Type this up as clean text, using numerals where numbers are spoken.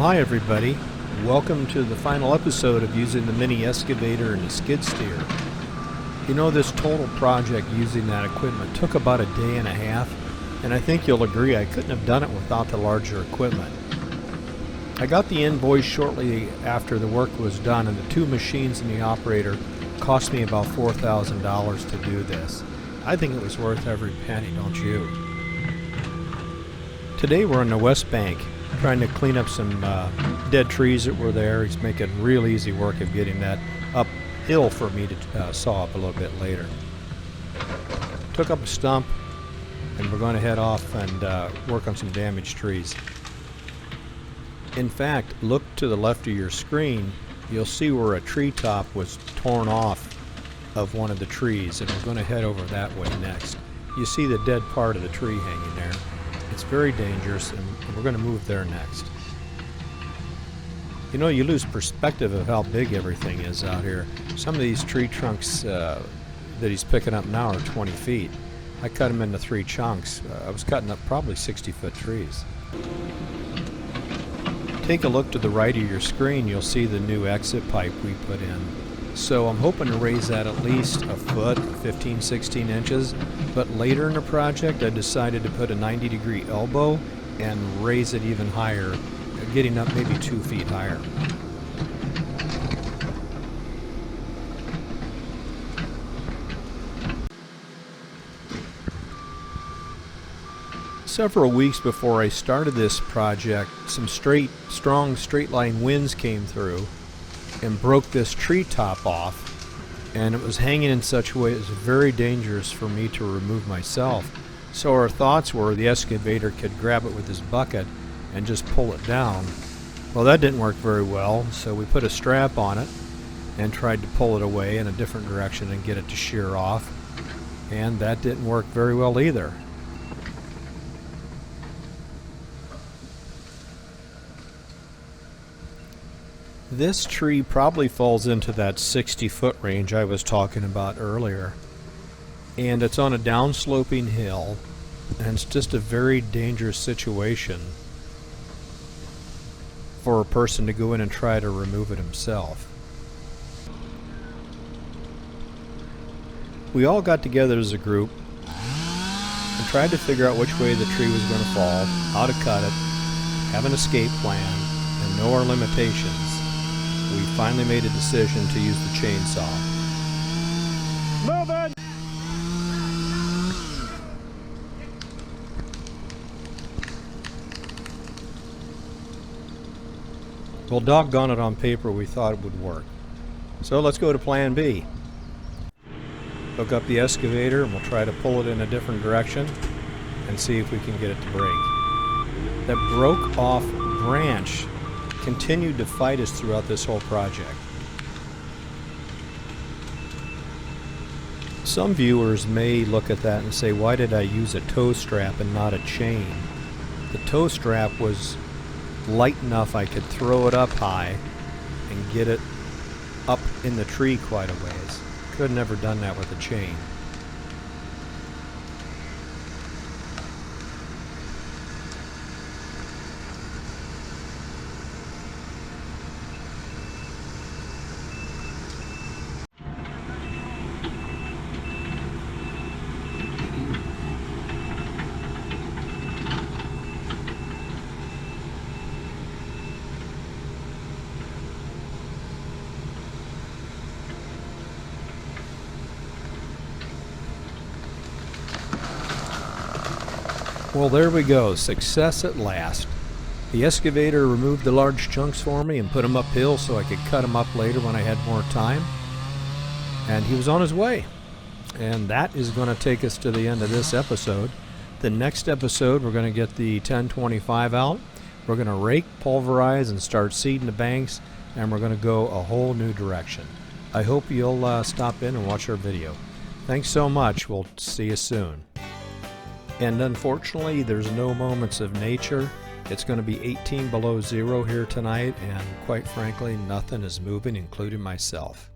hi everybody. Welcome to the final episode of using the mini excavator and the skid steer. You know, this total project using that equipment took about a day and a half, and I think you'll agree I couldn't have done it without the larger equipment. I got the invoice shortly after the work was done, and the two machines and the operator cost me about $4,000 to do this. I think it was worth every penny, don't you? Today we're on the West Bank, trying to clean up some dead trees that were there. He's making real easy work of getting that uphill for me to saw up a little bit later. Took up a stump, and we're going to head off and work on some damaged trees. In fact, look to the left of your screen. You'll see where a treetop was torn off of one of the trees, and we're going to head over that way next. You see the dead part of the tree hanging there. It's very dangerous, and we're going to move there next. You know, you lose perspective of how big everything is out here. Some of these tree trunks that he's picking up now are 20 feet. I cut them into 3 chunks. I was cutting up probably 60-foot trees. Take a look to the right of your screen. You'll see the new exit pipe we put in. So I'm hoping to raise that at least a foot, 15, 16 inches. But later in the project, I decided to put a 90-degree elbow and raise it even higher, getting up maybe 2 feet higher. Several weeks before I started this project, some strong straight-line winds came through and broke this treetop off, and it was hanging in such a way it was very dangerous for me to remove myself. So our thoughts were the excavator could grab it with his bucket and just pull it down. Well, that didn't work very well, so we put a strap on it and tried to pull it away in a different direction and get it to shear off, and that didn't work very well either. This tree probably falls into that 60-foot range I was talking about earlier. And it's on a downsloping hill, and it's just a very dangerous situation for a person to go in and try to remove it himself. We all got together as a group and tried to figure out which way the tree was going to fall, how to cut it, have an escape plan, and know our limitations. We finally made a decision to use the chainsaw. Move it! Well, doggone it, on paper we thought it would work. So let's go to plan B. Hook up the excavator and we'll try to pull it in a different direction and see if we can get it to break. That broke off branch continued to fight us throughout this whole project. Some viewers may look at that and say, why did I use a tow strap and not a chain? The tow strap was light enough I could throw it up high and get it up in the tree quite a ways. Could have never done that with a chain. Well, there we go. Success at last. The excavator removed the large chunks for me and put them uphill so I could cut them up later when I had more time. And he was on his way. And that is going to take us to the end of this episode. The next episode, we're going to get the 1025 out. We're going to rake, pulverize, and start seeding the banks. And we're going to go a whole new direction. I hope you'll stop in and watch our video. Thanks so much. We'll see you soon. And unfortunately, there's no moments of nature. It's going to be 18 below zero here tonight, and quite frankly, nothing is moving, including myself.